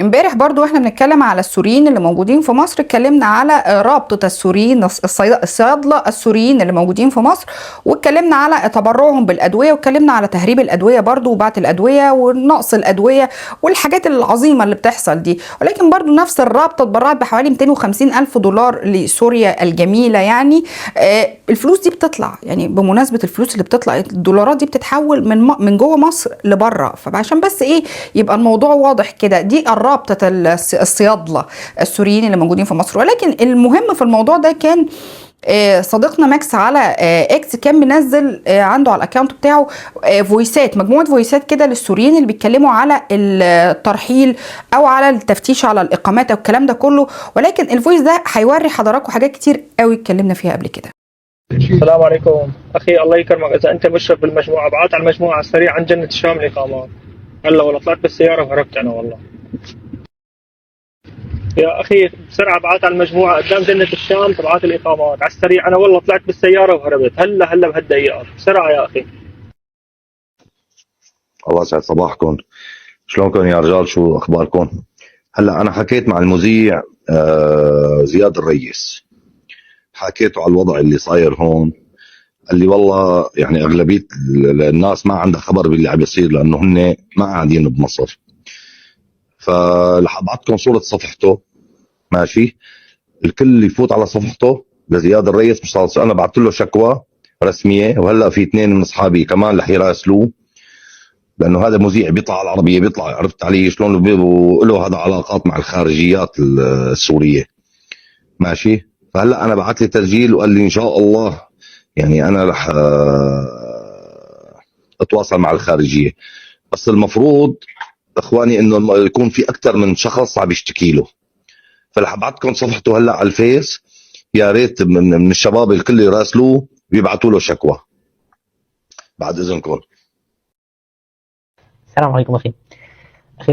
امبارح برضو واحنا بنتكلم على السوريين اللي موجودين في مصر، اتكلمنا على رابطة السوريين الصيادلة السوريين اللي موجودين في مصر، واتكلمنا على تبرعهم بالأدوية، واتكلمنا على تهريب الأدوية برضو وبعت الأدوية ونقص الأدوية والحاجات العظيمة اللي بتحصل دي. ولكن برضو نفس الرابطة اتبرعت بحوالي 250 ألف دولار لسوريا الجميلة. يعني الفلوس دي بتطلع، يعني بمناسبة الفلوس اللي بتطلع الدولارات دي بتتحول من جوه مصر لبره. فعشان بس ايه يبقى الموضوع واضح كده، دي رابطة الصيادلة السوريين اللي موجودين في مصر. ولكن المهم في الموضوع ده كان صديقنا ماكس على اكس كان منزل عنده على الاكونت بتاعه فويسات، مجموعه فويسات كده للسوريين اللي بيتكلموا على الترحيل او على التفتيش على الاقامات او الكلام ده كله. ولكن الفويس ده هيوري حضراتكم حاجات كتير قوي اتكلمنا فيها قبل كده. السلام عليكم اخي، الله يكرمك. اذا انت مشرف بالمجموعه ابعت على المجموعه على السريع عن جنه الشام الاقامات. هلا والله طلعت بالسياره وهربت انا والله. يا اخي بسرعه ابعت على المجموعه قدام جنه الشام تبعات الاقامات على السريع. انا والله طلعت بالسياره وهربت هلا بهالدقيقه. بسرعه يا اخي. الله يسعد صباحكم. شلونكم يا رجال؟ شو اخباركم؟ هلا انا حكيت مع المذيع زياد الريس، حكيته على الوضع اللي صاير هون. قال لي والله يعني اغلبيه الناس ما عندها خبر باللي عم يصير لانه هن ما قاعدين بمصر. فرح ابعتكم صوره صفحته، ماشي؟ الكل يفوت على صفحته لزياد الريس. مش صار انا بعثت له شكوى رسميه، وهلا في اثنين من اصحابي كمان رح يراسلوه، لانه هذا مذيع بيطلع على العربيه، بيطلع عرفت عليه شلون، له هذا علاقات مع الخارجيات السوريه، ماشي؟ فهلا انا بعث لي تسجيل وقال لي ان شاء الله يعني انا رح اتواصل مع الخارجيه. بس المفروض اخواني انه يكون في اكثر من شخص عم يشتكي له. فرح ابعثكم صفحته هلا على الفيس، يا ريت من الشباب الكل يراسلوه ويبعثوا له شكوى بعد اذنكم. السلام عليكم أخي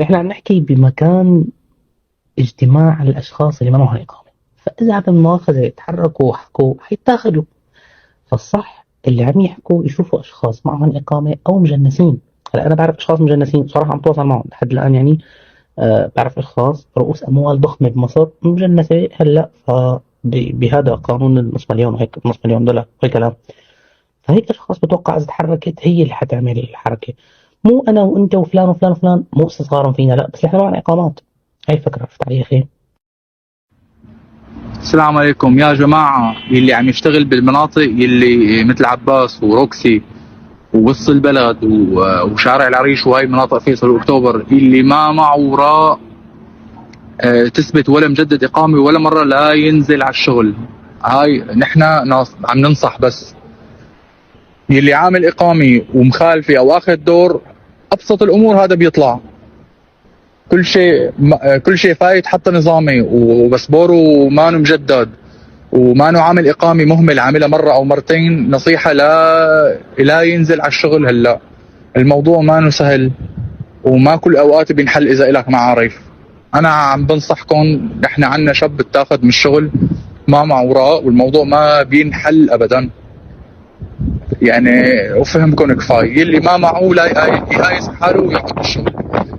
إحنا عم نحكي بمكان اجتماع الأشخاص اللي ما معهم إقامة، فإذا عدم المؤاخذة يتحركوا وحكوا حيتاخدوا. فالصح اللي عم يحكوا يشوفوا أشخاص معهم إقامة أو مجنسين. هلا أنا بعرف أشخاص مجنسين صراحة، عم تواصل معهم لحد الآن يعني. بعرف أشخاص رؤوس أموال ضخمة بمصر مجنسة هلا، بهذا قانون النصف مليون وهيك، نصف مليون دولار وهيك كلام. فهيك أشخاص بتوقع إذا تحركت هي اللي حتعمل الحركة، مو أنا وأنت وفلان وفلان وفلان، مو استصغارا فينا، لا بس إحنا معنا إقامات. هاي الفكرة. عرفت علي يا أخي؟ السلام عليكم يا جماعة. يلي عم يشتغل بالمناطق يلي مثل عباس وروكسي ووسط البلد وشارع العريش وهي مناطق فيصل واكتوبر، اللي ما معه وراء تثبت ولا مجدد إقامة ولا مرة لا ينزل على الشغل. هاي نحن عم ننصح بس. يلي عامل إقامة ومخالفة أو أخذ دور، أبسط الأمور هذا بيطلع. كل شيء فايت حتى نظامي وباسبوره مانو مجدد ومانو عامل إقامة مهمل، عاملها مرة أو مرتين. نصيحة لا ينزل على الشغل هلا. الموضوع مانو سهل وما كل أوقات بينحل إذا إلك معارف. أنا عم بنصحكم، نحن عنا شاب بتاخد من الشغل ما مع وراء والموضوع ما بينحل أبدا يعني. وفهمكم كفاية. يلي ما معه لا يقايس حاله وياخذ الشغل.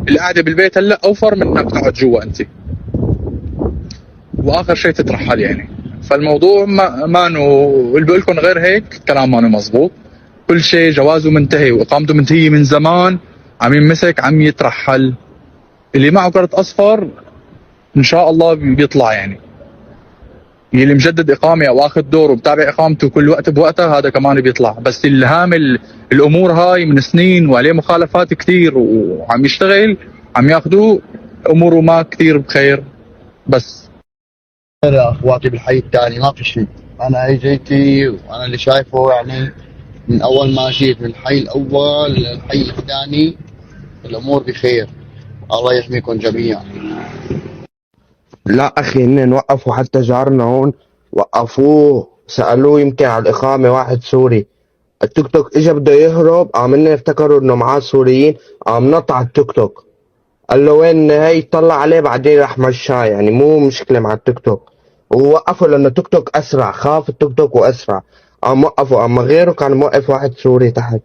القعدة بالبيت هلا أوفر من إنك تقعد جوا أنت، وآخر شيء تترحل يعني. فالموضوع مانو اللي بقول لكم غير هيك كلام مانو مزبوط. كل شيء جوازه منتهي وإقامته منتهية من زمان، عم يمسك عم يترحل. اللي معه كرت أصفر إن شاء الله بيطلع يعني. اللي مجدد إقامة أو آخذ دور وبتابع إقامته كل وقت بوقتها هذا كمان بيطلع. بس اللي هامل الأمور هاي من سنين وعليه مخالفات كتير وعم يشتغل عم ياخذوه أموره ما كتير بخير. بس يا اخواتي بالحي الثاني ما في شيء. انا اجيتي وانا اللي شايفه يعني من اول ما جيت من الحي الاول للحي الثاني الامور بخير. الله يحميكم جميعا. لا أخي، هن وقفوا حتى جارنا هون، وقفوه سألوه يمكن على الإقامة، واحد سوري. التيك توك إجا بده يهرب، قام هن افتكروا إنه معاه سوريين، قام نط على التيك توك. قال له وين هي، طلع عليه بعدين راح مشاه. يعني مو مشكلة مع التيك توك، ووقفوا لأنه التيك توك أسرع، خاف التيك توك وأسرع قام وقفوا. أما غيره كان موقف واحد سوري تحت.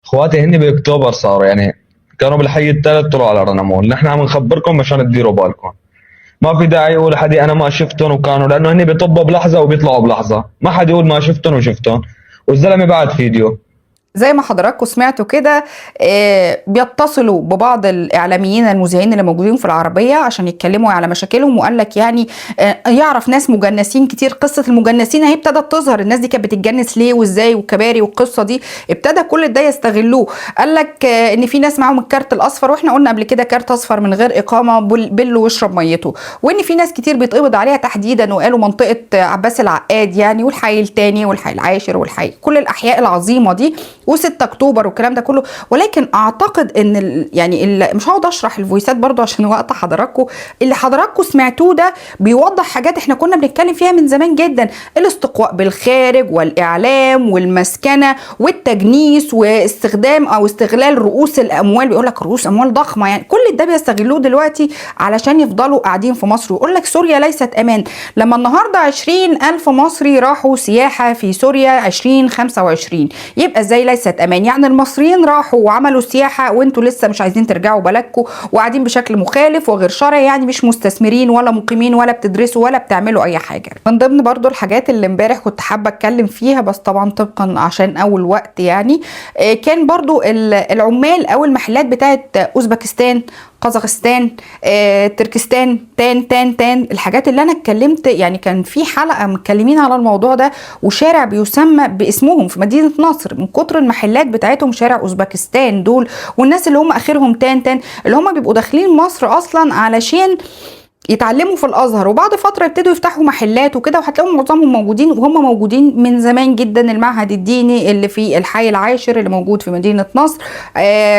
اخواتي هن باكتوبر صاروا يعني كانوا بالحي الثالث طلعوا على رنمون. نحن عم نخبركم مشان تديروا بالكم، ما في داعي يقول حدا انا ما شفتهم وكانوا، لانه هن بيطبوا بلحظه وبيطلعوا بلحظه، ما حد يقول ما شفتهم وشفتهم، والزلمه بعد فيديو. زي ما حضراتكم سمعتوا كده بيتصلوا ببعض الاعلاميين المذيعين اللي موجودين في العربيه عشان يتكلموا على مشاكلهم، وقال لك يعني يعرف ناس مجنسين كتير. قصه المجنسين اهي ابتدت تظهر، الناس دي كانت بتتجنس ليه وازاي والكباري والقصه دي، ابتدى كل ده يستغلوه. قال لك ان في ناس معاهم الكارت الاصفر، واحنا قلنا قبل كده كارت اصفر من غير اقامه بله واشرب ميته، وان في ناس كتير بيتقبض عليها تحديدا، وقالوا منطقه عباس العقاد يعني، والحي الثاني والحي العاشر والحي كل الاحياء العظيمه دي، و6 اكتوبر والكلام ده كله. ولكن اعتقد ان مش هقعد اشرح الفويسات برضو عشان وقت حضراتكم، اللي حضراتكم سمعتوه ده بيوضح حاجات احنا كنا بنتكلم فيها من زمان جدا: الاستقواء بالخارج والاعلام والمسكنه والتجنيس واستخدام او استغلال رؤوس الاموال. بيقول لك رؤوس اموال ضخمه، يعني كل ده بيستغلوه دلوقتي علشان يفضلوا قاعدين في مصر، ويقول لك سوريا ليست امان. لما النهارده 20,000 مصري راحوا سياحه في سوريا 2025، يبقى ازاي ليست امان؟ يعني المصريين راحوا وعملوا سياحه وانتوا لسه مش عايزين ترجعوا بلدكم وقاعدين بشكل مخالف وغير شرعي، يعني مش مستثمرين ولا مقيمين ولا بتدرسوا ولا بتعملوا اي حاجه. من ضمن برضو الحاجات اللي امبارح كنت حابه اتكلم فيها، بس طبعا طبقا عشان اول وقت يعني، كان برضو العمال او المحلات بتاعت اوزبكستان، قزاقستان، تركستان، تان الحاجات اللي انا اتكلمت يعني، كان في حلقه متكلمين على الموضوع ده، وشارع بيسمى باسمهم في مدينه نصر من كتر المحلات بتاعتهم، شارع اوزبكستان دول، والناس اللي هم اخرهم تان اللي هم بيبقوا داخلين مصر اصلا علشان يتعلموا في الازهر، وبعد فتره يبتدوا يفتحوا محلات وكده، وهتلاقوا معظمهم موجودين، وهم موجودين من زمان جدا. المعهد الديني اللي في الحي العاشر اللي موجود في مدينه نصر،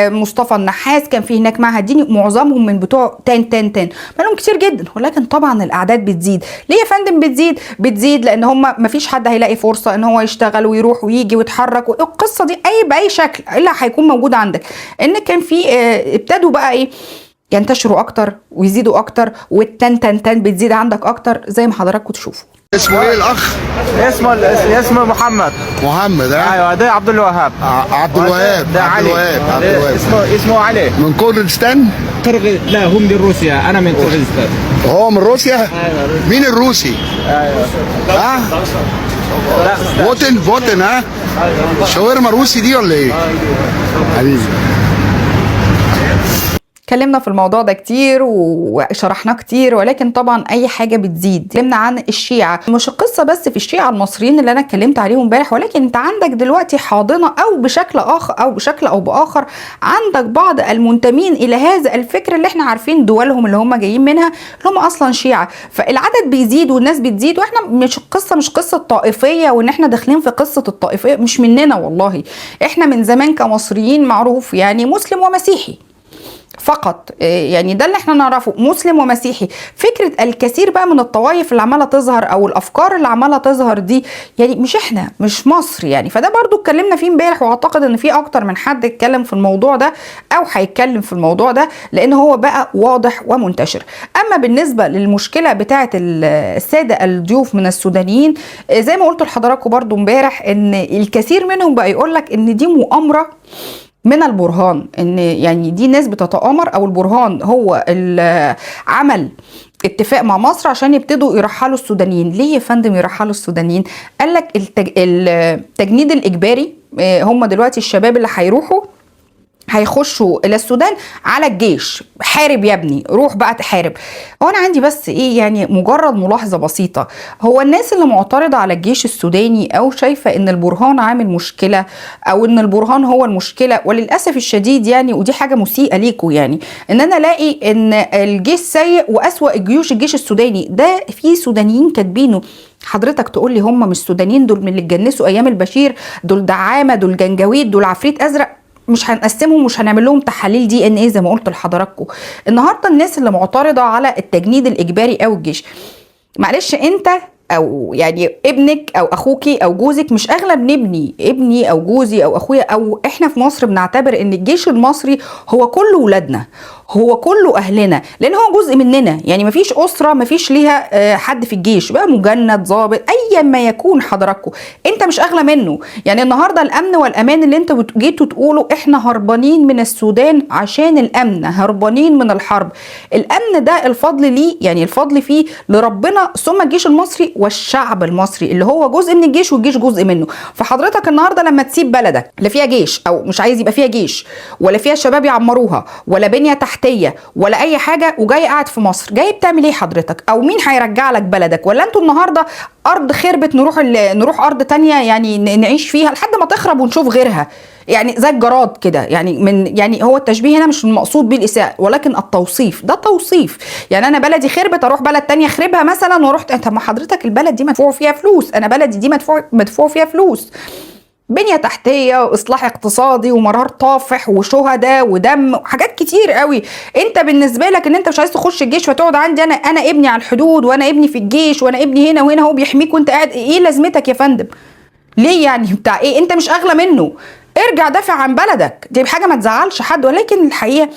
مصطفى النحاس كان في هناك معهد ديني، معظمهم من بتوع تان بقالهم كتير جدا. ولكن طبعا الاعداد بتزيد. ليه يا فندم بتزيد؟ لان هم مفيش حد هيلاقي فرصه ان هو يشتغل ويروح ويجي ويتحرك، والقصه دي باي شكل الا هيكون موجود عندك. ان كان في ابتدوا بقى ايه ينتشروا اكتر ويزيدوا اكتر، والتن بتزيد عندك اكتر زي ما حضراتكم تشوفوا. اسمه ايه الاخ؟ اسمه محمد. ها؟ ايوه، ده عبد الوهاب. عبد الوهاب. ده علي. اسمه علي. من كردستان؟ لا، هم من روسيا، انا من كردستان. هو من روسيا؟ ايوه. مين الروسي؟ ايوه. ها؟ فوتن ها؟ شاورما روسي دي ولا ايه؟ حبيبي. اتكلمنا في الموضوع ده كتير وشرحناه كتير، ولكن طبعا اي حاجه بتزيد. اتكلمنا عن الشيعه، مش القصه بس في الشيعه المصريين اللي انا اتكلمت عليهم امبارح، ولكن انت عندك دلوقتي حاضنه او بشكل او باخر عندك بعض المنتمين الى هذا الفكر اللي احنا عارفين دولهم اللي هم جايين منها، اللي هم اصلا شيعه. فالعدد بيزيد والناس بتزيد، واحنا مش قصه طائفيه، وان احنا داخلين في قصه الطائفيه مش مننا والله. احنا من زمان كمصريين معروف يعني مسلم ومسيحي فقط، يعني ده اللي احنا نعرفه، مسلم ومسيحي. فكرة الكثير بقى من الطوائف اللي عمالة تظهر او الافكار اللي عمالة تظهر دي، يعني مش احنا، مش مصر يعني. فده برضو اتكلمنا فيه امبارح، واعتقد ان في اكتر من حد اتكلم في الموضوع ده او هيتكلم في الموضوع ده، لان هو بقى واضح ومنتشر. اما بالنسبة للمشكلة بتاعة السادة الضيوف من السودانيين، زي ما قلت لحضراتكم برضو امبارح، ان الكثير منهم بقى يقولك ان دي مؤامرة من البرهان، ان يعني دي ناس بتتآمر، او البرهان هو عمل اتفاق مع مصر عشان يبتدوا يرحلوا السودانيين. ليه يا فندم يرحلوا السودانيين؟ قال لك التجنيد الاجباري، هم دلوقتي الشباب اللي هيخشوا الى السودان على الجيش، حارب يا ابني، روح بقى تحارب. هو انا عندي بس ايه يعني مجرد ملاحظه بسيطه، هو الناس اللي معترضه على الجيش السوداني او شايفه ان البرهان عامل مشكله، او ان البرهان هو المشكله، وللاسف الشديد يعني، ودي حاجه مسيئه ليكوا يعني، ان انا الاقي ان الجيش سيء واسوأ جيوش الجيش السوداني. ده في سودانيين كاتبينه، حضرتك تقول لي هم مش سودانيين؟ دول من اللي اتجنسوا ايام البشير، دول دعامه، دول جنجويد، دول عفريت ازرق. مش هنقسمهم، مش هنعمل لهم تحاليل DNA زي ما قلت لحضراتكم. النهارده الناس اللي معترضه على التجنيد الاجباري او الجيش، معلش انت او يعني ابنك او اخوكي او جوزك مش اغلب نبني ابني او جوزي او اخويا، او احنا في مصر بنعتبر ان الجيش المصري هو كل ولادنا، هو كله اهلنا، لان هو جزء مننا. يعني مفيش اسره مفيش ليها حد في الجيش بقى مجند ضابط ايا ما يكون حضراتكم، انت مش اغلى منه. يعني النهارده الامن والامان اللي انت جيتوا تقولوا احنا هربانين من السودان عشان الامن، هربانين من الحرب، الامن ده الفضل ليه، يعني الفضل فيه لربنا ثم الجيش المصري والشعب المصري اللي هو جزء من الجيش والجيش جزء منه. فحضرتك النهارده لما تسيب بلدك لا فيها جيش او مش عايز يبقى فيها جيش ولا فيها شباب يعمروها ولا بنيه تحتيه ولا اي حاجه، وجاي قاعد في مصر، جاي بتعمل ايه حضرتك؟ او مين هيرجع لك بلدك؟ ولا انتوا النهارده ارض خربت نروح ارض تانية يعني نعيش فيها لحد ما تخرب ونشوف غيرها، يعني زي الجراد كده. يعني هو التشبيه هنا مش المقصود بيه الاساءه ولكن التوصيف، ده توصيف. يعني انا بلدي خربت اروح بلد تانية خربها مثلا واروح، طب ما حضرتك البلد دي مدفوع فيها فلوس، انا بلدي دي مدفوع فيها فلوس، بنية تحتية واصلاح اقتصادي ومرار طافح وشهداء ودم وحاجات كتير قوي. انت بالنسبه لك ان انت مش عايز تخش الجيش فتقعد عندي انا ابني على الحدود وانا ابني في الجيش وانا ابني هنا وهنا هو بيحميك وانت قاعد، ايه لازمتك يا فندم؟ ليه يعني بتاع ايه؟ انت مش اغلى منه، ارجع دافع عن بلدك. دي حاجه ما تزعلش حد، ولكن الحقيقه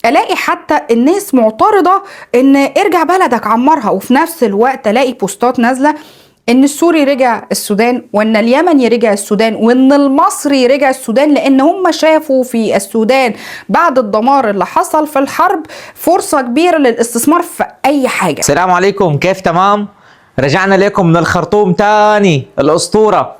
الاقي حتى الناس معترضه ان ارجع بلدك عمرها، وفي نفس الوقت الاقي بوستات نازله ان السوري رجع السودان وان اليمني رجع السودان وان المصري رجع السودان، لان هم شافوا في السودان بعد الدمار اللي حصل في الحرب فرصة كبيرة للاستثمار في اي حاجة. السلام عليكم، كيف تمام؟ رجعنا لكم من الخرطوم تاني، الاسطورة.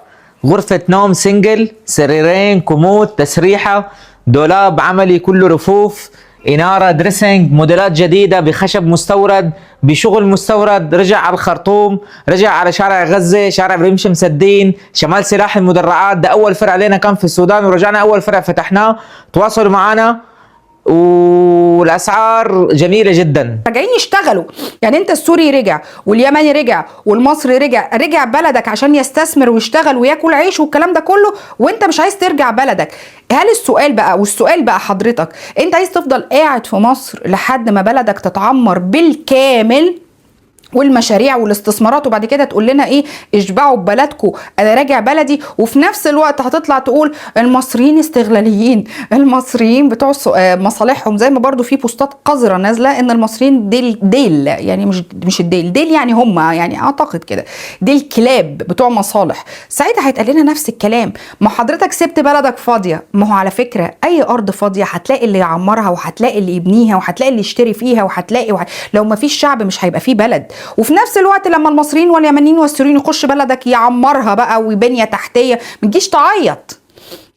غرفة نوم سنجل، سريرين، كومود، تسريحة، دولاب عملي كله رفوف، إنارة، دريسنج، موديلات جديدة بخشب مستورد بشغل مستورد. رجع على الخرطوم، رجع على شارع غزة، شارع ابراهيم شمس الدين، شمال سلاح المدرعات. ده أول فرع لنا كان في السودان ورجعنا أول فرع فتحناه. تواصلوا معنا والاسعار جميله جدا. راجعين يشتغلوا. يعني انت السوري رجع واليمني رجع والمصري رجع بلدك عشان يستثمر ويشتغل وياكل عيش والكلام ده كله، وانت مش عايز ترجع بلدك. هل السؤال بقى حضرتك، انت عايز تفضل قاعد في مصر لحد ما بلدك تتعمر بالكامل والمشاريع والاستثمارات وبعد كده تقول لنا ايه اشبعوا ببلدكم انا راجع بلدي، وفي نفس الوقت هتطلع تقول المصريين استغلاليين، المصريين بتوع مصالحهم، زي ما برضو في بوستات قذرة نازله ان المصريين ديل يعني مش الديل يعني هم يعني اعتقد كده ديل كلاب بتوع مصالح. ساعتها هيتقال لنا نفس الكلام. ما حضرتك سبت بلدك فاضيه، ما هو على فكره اي ارض فاضيه هتلاقي اللي يعمرها وهتلاقي اللي يبنيها وهتلاقي اللي يشتري فيها لو ما فيش شعب مش هيبقى فيه بلد. وفي نفس الوقت لما المصريين واليمنيين والسوريين يخش بلدك يعمرها بقى وبنية تحتية، ما تجيش تعيط،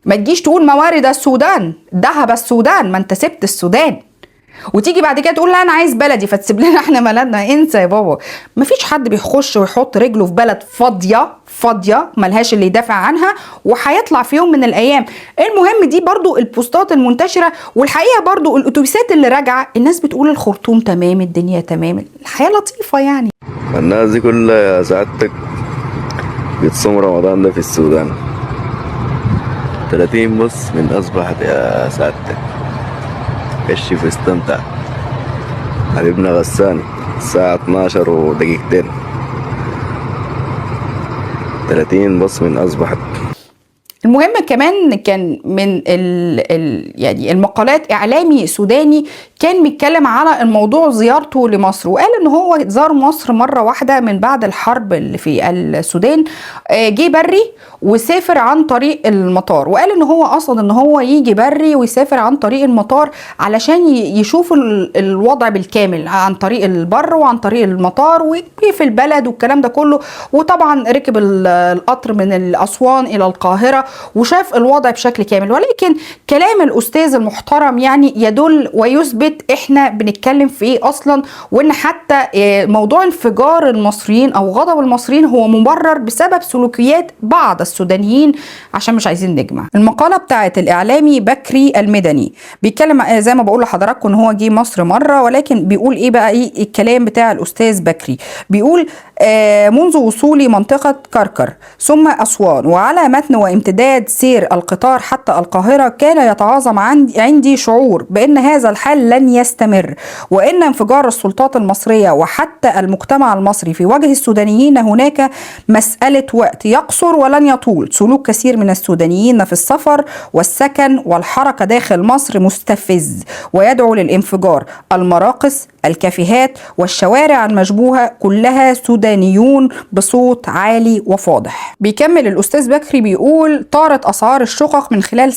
ما تجيش تقول موارد السودان، ذهب السودان، ما انت سبت السودان وتيجي بعد كده تقول لا انا عايز بلدي فتسيب لنا احنا بلدنا. انسى يا بابا، مفيش حد بيخش ويحط رجله في بلد فاضيه ملهاش اللي يدافع عنها وهيطلع في يوم من الايام. المهم دي برضو البوستات المنتشره، والحقيقه برضو الاتوبيسات اللي راجعه الناس بتقول الخرطوم تمام، الدنيا تمام، الحياه لطيفه. يعني الناس دي كلها يا سعادتك بتصوم رمضان ده في السودان 30 بص من اصبحت يا سعادتك كشف واستمتع حبيبنا غسان الساعة 12 ودقيقتين 30 بص من أصبحت. المهم كمان كان من يعني المقالات اعلامي سوداني كان بيتكلم على الموضوع زيارته لمصر، وقال ان هو زار مصر مره واحده من بعد الحرب اللي في السودان، جه بري وسافر عن طريق المطار، وقال ان هو قصد ان هو يجي بري ويسافر عن طريق المطار علشان يشوف الوضع بالكامل عن طريق البر وعن طريق المطار وكيف البلد والكلام ده كله. وطبعا ركب القطر من اسوان الى القاهره وشاف الوضع بشكل كامل. ولكن كلام الاستاذ المحترم يعني يدل ويثبت احنا بنتكلم في ايه اصلا، وان حتى موضوع انفجار المصريين او غضب المصريين هو مبرر بسبب سلوكيات بعض السودانيين، عشان مش عايزين نجمع. المقاله بتاعت الاعلامي بكري المدني بيتكلم زي ما بقول لحضراتكم ان هو جه مصر مره، ولكن بيقول ايه بقى ايه الكلام بتاع الاستاذ بكري. بيقول منذ وصولي منطقه كركر ثم اسوان وعلى متن وامتداد سير القطار حتى القاهره كان يتعاظم عندي شعور بان هذا الحال لن لن يستمر، وإن انفجار السلطات المصرية وحتى المجتمع المصري في وجه السودانيين هناك مسألة وقت يقصر ولن يطول. سلوك كثير من السودانيين في السفر والسكن والحركة داخل مصر مستفز ويدعو للانفجار. المراقص، الكافيهات والشوارع المشبوهة كلها سودانيون بصوت عالي وفاضح. بيكمل الأستاذ بكري بيقول: طارت أسعار الشقق من خلال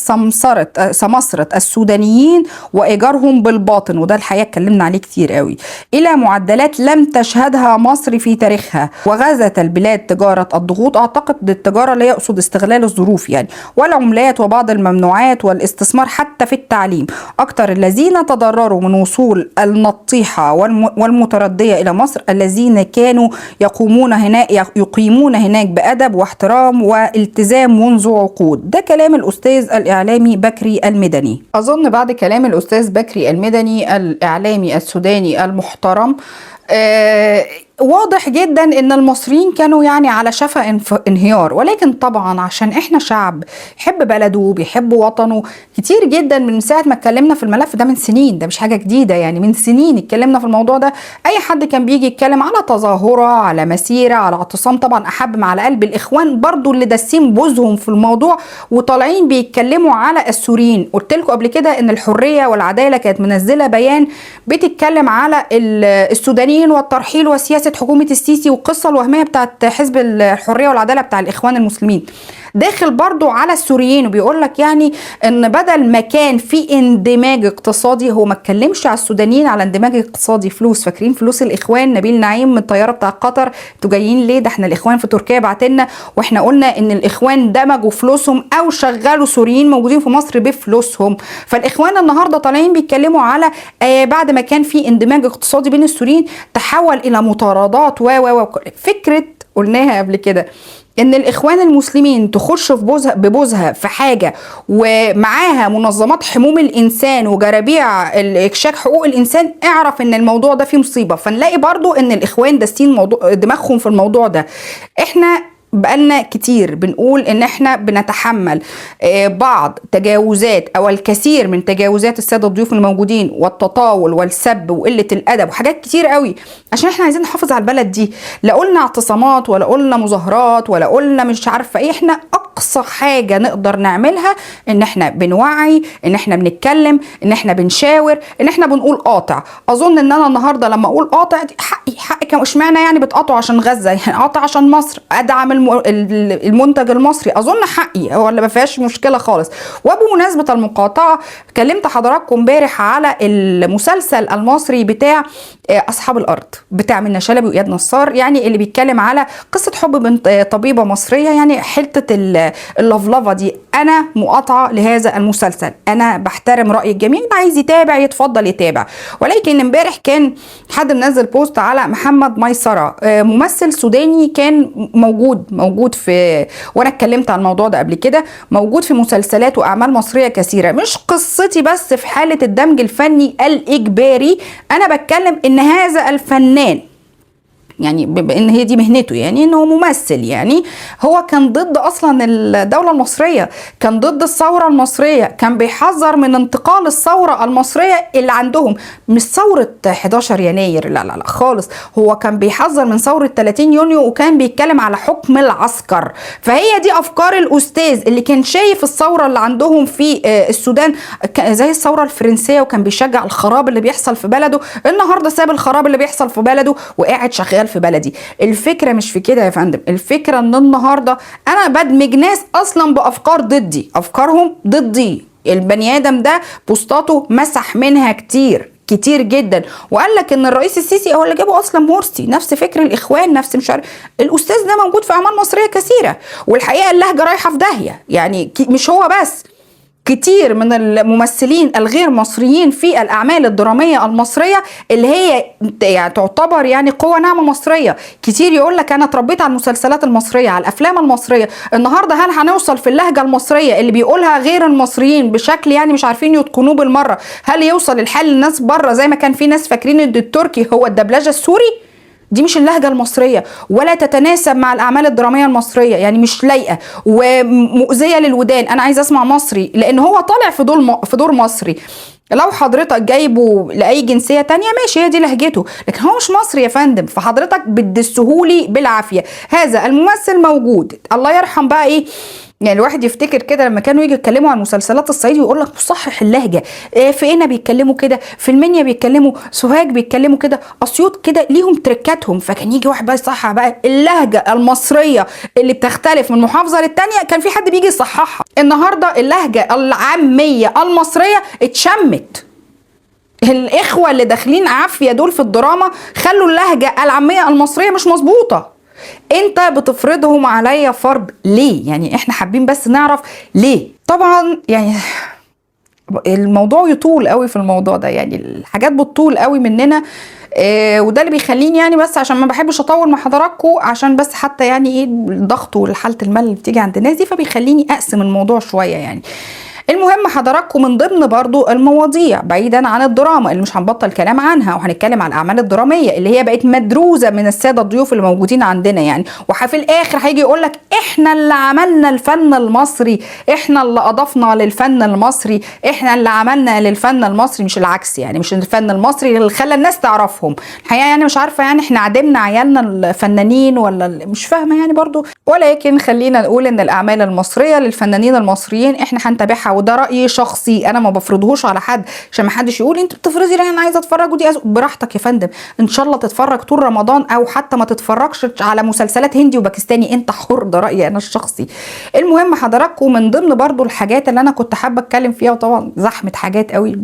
سمسرة السودانيين وإيجارهم بالباطن، وده الحقيقة اتكلمنا عليه كتير قوي، إلى معدلات لم تشهدها مصر في تاريخها. وغزت البلاد تجارة الضغوط، أعتقد التجارة لا يقصد استغلال الظروف يعني، والعملات وبعض الممنوعات والاستثمار حتى في التعليم. أكثر الذين تضرروا من وصول النطيحة والمتردية إلى مصر الذين كانوا يقيمون هناك بأدب واحترام والتزام منذ عقود. ده كلام الأستاذ الإعلامي بكري المدني. أظن بعد كلام الأستاذ بكري المدني الإعلامي السوداني المحترم واضح جدا ان المصريين كانوا يعني على شفا انهيار، ولكن طبعا عشان احنا شعب يحب بلده بيحب وطنه كتير جدا. من ساعة ما اتكلمنا في الملف ده من سنين، ده مش حاجة جديدة يعني، من سنين اتكلمنا في الموضوع ده. اي حد كان بيجي يتكلم على تظاهرة، على مسيرة، على اعتصام، طبعا احب مع على قلب الاخوان برضو اللي داسين بوزهم في الموضوع وطالعين بيتكلموا على السوريين. قلت لكم قبل كده ان الحرية والعدالة كانت منزلة بيان بتتكلم على السودانيين والترحيل وسياسة حكومة السيسي والقصة الوهمية بتاعت حزب الحرية والعدالة بتاع الإخوان المسلمين، داخل برضو على السوريين. وبيقول لك يعني ان بدل ما كان في اندماج اقتصادي، هو ما اتكلمش على السودانيين على اندماج اقتصادي فلوس. فاكرين فلوس الاخوان نبيل نعيم من الطياره بتاع قطر؟ انتوا جايين ليه؟ ده احنا الاخوان في تركيا بعتلنا، واحنا قلنا ان الاخوان دمجوا فلوسهم او شغلوا سوريين موجودين في مصر بفلوسهم. فالاخوان النهارده طالعين بيتكلموا على بعد ما كان في اندماج اقتصادي بين السوريين تحول الى مطاردات فكره قلناها قبل كده ان الاخوان المسلمين تخش في ببوزها في حاجه ومعاها منظمات حموم الانسان وجرابيع اكشاك حقوق الانسان، اعرف ان الموضوع ده فيه مصيبه. فنلاقي برضو ان الاخوان داستين دماغهم في الموضوع ده. احنا بقالنا كتير بنقول ان احنا بنتحمل بعض تجاوزات او الكثير من تجاوزات الساده الضيوف الموجودين والتطاول والسب وقله الادب وحاجات كتير قوي عشان احنا عايزين نحافظ على البلد دي. لا قلنا اعتصامات ولا قلنا مظاهرات ولا قلنا مش عارفه ايه، احنا اقصى حاجه نقدر نعملها ان احنا بنوعي، ان احنا بنتكلم، ان احنا بنشاور، ان احنا بنقول قاطع. اظن ان انا النهارده لما اقول قاطع دي حقي. اشمعنى يعني بتقاطعوا عشان غزه؟ يعني قاطع عشان مصر، ادعم المنتج المصري، اظن حقي ولا ما فيهاش مشكله خالص. وبمناسبه المقاطعه، كلمت حضراتكم امبارح على المسلسل المصري بتاع اصحاب الارض بتاع منى شلبي واياد نصار، يعني اللي بيتكلم على قصه حب بنت طبيبه مصريه. يعني حته اللفلفه دي انا مقاطعه لهذا المسلسل، انا بحترم راي الجميع، اللي عايز يتابع يتفضل يتابع. ولكن امبارح كان حد منزل بوست على محمد ميسره، ممثل سوداني كان موجود في، وانا اتكلمت عن الموضوع ده قبل كده، موجود في مسلسلات واعمال مصريه كثيره. مش قصتي بس في حاله الدمج الفني الاجباري، انا بتكلم ان هذا الفنان يعني بان هي دي مهنته، يعني انه ممثل، يعني هو كان ضد اصلا الدوله المصريه، كان ضد الثوره المصريه، كان بيحذر من انتقال الثوره المصريه اللي عندهم، مش ثوره 11 يناير، لا لا لا خالص. هو كان بيحذر من ثوره 30 يونيو وكان بيتكلم على حكم العسكر. فهي دي افكار الاستاذ اللي كان شايف الثوره اللي عندهم في السودان زي الثوره الفرنسيه، وكان بيشجع الخراب اللي بيحصل في بلده. النهارده ساب الخراب اللي بيحصل في بلده وقاعد شغال في بلدي. الفكرة مش في كده يا فندم، الفكرة ان النهاردة انا بدمج ناس اصلا بافكار ضدي، افكارهم ضدي. البني ادم ده بوستاته مسح منها كتير جدا، وقال لك ان الرئيس السيسي هو اللي جابه اصلا مرسي، نفس فكر الاخوان، نفس مش عارف. الاستاذ ده موجود في اعمال مصرية كثيرة، والحقيقة اللهجة رايحة في داهية. يعني مش هو بس، كتير من الممثلين الغير مصريين في الأعمال الدرامية المصرية اللي هي يعني تعتبر يعني قوة ناعمة مصرية، كتير يقول لك أنا اتربيت على المسلسلات المصرية، على الأفلام المصرية. النهاردة هل هنوصل في اللهجة المصرية اللي بيقولها غير المصريين بشكل يعني مش عارفين يتقنوه بالمرة، هل يوصل الحال للناس بره زي ما كان في ناس فاكرين ان التركي هو الدبلجة السوري؟ دي مش اللهجة المصرية ولا تتناسب مع الأعمال الدرامية المصرية، يعني مش لايقة ومؤذية للودان. أنا عايز أسمع مصري لأن هو طالع في دور مصري. لو حضرتك جايبه لأي جنسية تانية ماشي، هي دي لهجته، لكن هو مش مصري يا فندم، فحضرتك بتدسهولي بالعافية. هذا الممثل موجود، الله يرحم بقى ايه يعني. الواحد يفتكر كده لما كانوا يجي يتكلموا عن مسلسلات الصعيدي ويقول لك مصحح اللهجه، في قنا بيتكلموا كده، في المنيا بيتكلموا، سوهاج بيتكلموا كده، اسيوط كده، ليهم تركاتهم. فكان يجي واحد بقى يصحح بقى اللهجه المصريه اللي بتختلف من محافظه للتانيه، كان في حد بيجي يصححها. النهارده اللهجه العاميه المصريه اتشمت. الاخوه اللي داخلين عافيه دول في الدراما خلوا اللهجه العاميه المصريه مش مظبوطه. انت بتفرضهم عليا فرض ليه؟ يعني احنا حابين بس نعرف ليه. طبعا يعني الموضوع يطول قوي في الموضوع ده، يعني الحاجات بتطول قوي مننا، وده اللي بيخليني يعني بس عشان ما بحبش اطول مع حضراتكم، عشان بس حتى يعني ايه الضغط والحاله الملل اللي بتيجي عند الناس دي، فبيخليني اقسم الموضوع شويه يعني. المهم حضراتكم من ضمن برضو المواضيع بعيدا عن الدراما اللي مش هنبطل كلام عنها، وهنتكلم عن الاعمال الدراميه اللي هي بقت مدروسه من الساده الضيوف اللي موجودين عندنا يعني. وفي الاخر هيجي يقول لك احنا اللي عملنا الفن المصري، احنا اللي اضفنا للفن المصري، احنا اللي عملنا للفن المصري، مش العكس يعني. مش الفن المصري اللي خلى الناس تعرفهم الحقيقه يعني. مش عارفه يعني احنا عدمنا عيالنا الفنانين ولا مش فاهمه يعني برضو. ولكن خلينا نقول ان الاعمال المصريه للفنانين المصريين احنا هنتابعها، وده رايي شخصي انا ما بفرضهوش على حد عشان ما حدش يقول انت بتفرضي ليه، انا عايزه اتفرج ودي براحتك يا فندم. ان شاء الله تتفرج طول رمضان او حتى ما تتفرجش على مسلسلات هندي وباكستاني، انت حر، ده رايي انا الشخصي. المهم حضراتكم من ضمن برضو الحاجات اللي انا كنت حابه اتكلم فيها، وطبعا زحمه حاجات قوي،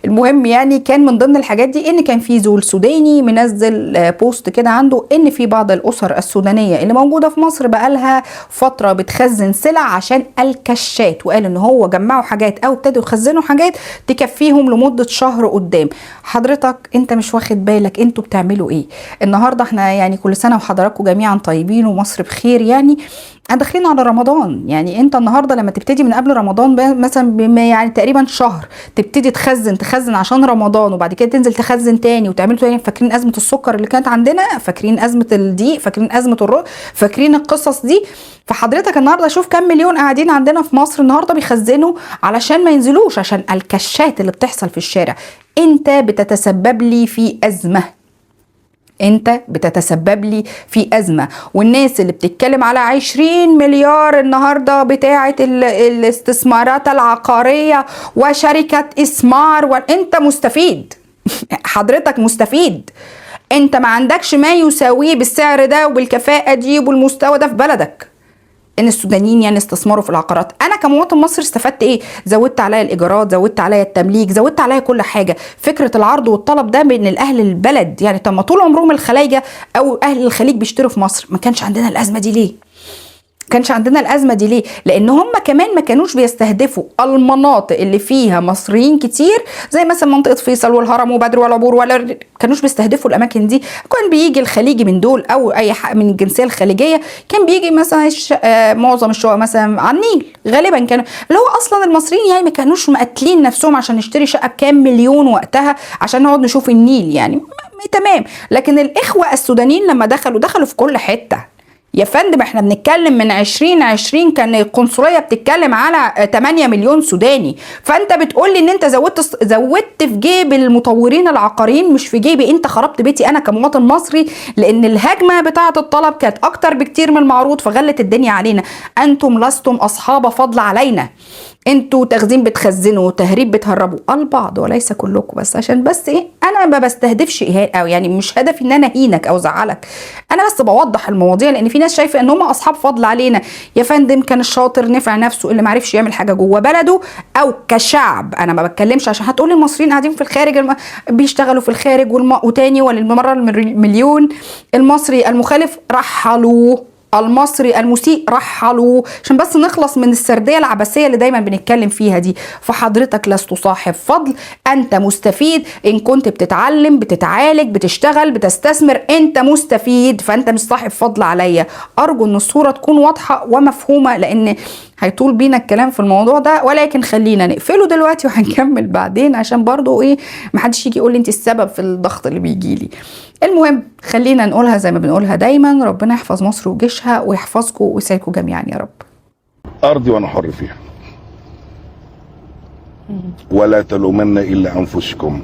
المهم يعني كان من ضمن الحاجات دي ان كان في زول سوداني منزل بوست كده عنده ان في بعض الاسر السودانيه اللي موجوده في مصر بقالها فتره بتخزن سلع عشان الكشات، وقال ان هو جمعوا حاجات او ابتدوا يخزنوا حاجات تكفيهم لمده شهر قدام. حضرتك انت مش واخد بالك انتوا بتعملوا ايه؟ النهارده احنا يعني كل سنه وحضراتكم جميعا طيبين ومصر بخير يعني. داخلين على رمضان، يعني انت النهارده لما تبتدي من قبل رمضان مثلا يعني تقريبا شهر تبتدي تخزن عشان رمضان، وبعد كده تنزل تخزن تاني وتعملوا تاني. فاكرين ازمه السكر اللي كانت عندنا، فاكرين ازمه الدقيق، فاكرين ازمه الرز، فاكرين القصص دي. فحضرتك النهارده شوف كم مليون قاعدين عندنا في مصر النهارده بيخزنوا علشان ما ينزلوش، عشان الكشات اللي بتحصل في الشارع. انت بتتسبب لي في ازمه، انت بتتسبب لي في ازمه. والناس اللي بتتكلم على 20 مليار النهارده بتاعه الاستثمارات العقاريه وشركه اسمار، وانت مستفيد حضرتك مستفيد. انت ما عندكش ما يساويه بالسعر ده وبالكفاءه دي وبالمستوى ده في بلدك. ان السودانيين يعني استثمروا في العقارات. انا كمواطن مصري استفدت ايه؟ زودت عليا الايجارات، زودت عليا التمليك، زودت عليا كل حاجه. فكره العرض والطلب ده بين الاهل البلد يعني. طب ما طول عمرهم الخلايجه او اهل الخليج بيشتروا في مصر، ما كانش عندنا الازمه دي ليه؟ كانش عندنا الازمه دي ليه؟ لان هم كمان ما كانوش بيستهدفوا المناطق اللي فيها مصريين كتير، زي مثلا منطقه فيصل والهرم وبدر والعبور، ولا كانوش بيستهدفوا الاماكن دي. كان بيجي الخليجي من دول او اي حق من الجنسيه الخليجيه، كان بيجي مثلا معظم الشقق مثلا على النيل غالبا، كانوا اللي هو اصلا المصريين يعني ما كانوش مقتلين نفسهم عشان نشتري شقه بكام مليون وقتها عشان نقعد نشوف النيل يعني. تمام. لكن الاخوه السودانيين لما دخلوا في كل حته يا فندم. احنا بنتكلم من 2020 كان القنصلية بتتكلم على 8 مليون سوداني. فانت بتقولي ان انت زودت في جيب المطورين العقاريين، مش في جيبي. انت خربت بيتي انا كمواطن مصري، لان الهجمة بتاعة الطلب كانت اكتر بكتير من المعروض، فغلت الدنيا علينا. انتم لستم اصحاب فضل علينا، انتوا تخزين بتخزنوا، تهريب بتهربوا، البعض وليس كلكم. بس عشان بس ايه، انا ما بستهدفش اهانه، او يعني مش هدفي ان انا اهينك او ازعلك، انا بس بوضح المواضيع. لان في ناس شايفه ان هم اصحاب فضل علينا. يا فندم كان الشاطر نفع نفسه اللي ما عرفش يعمل حاجه جوه بلده او كشعب. انا ما بتكلمش عشان هتقولي المصريين قاعدين في الخارج بيشتغلوا في الخارج وتاني وللمره المليون المصري المخالف رحلوا، المصري المسيء رحلوا، عشان بس نخلص من السرديه العبثيه اللي دايما بنتكلم فيها دي. فحضرتك لست صاحب فضل، انت مستفيد. ان كنت بتتعلم، بتتعالج، بتشتغل، بتستثمر، انت مستفيد، فانت مش صاحب فضل عليا. ارجو ان الصوره تكون واضحه ومفهومه، لان هيطول بينا الكلام في الموضوع ده. ولكن خلينا نقفله دلوقتي وهنكمل بعدين، عشان برضو ايه محدش يجي يقول لي انت السبب في الضغط اللي بيجي لي. المهم خلينا نقولها زي ما بنقولها دايما، ربنا يحفظ مصر وجيشها ويحفظكم ويسعدكم جميعا يا رب. ارضي وانا حر فيها. ولا تلومن إلا أنفسكم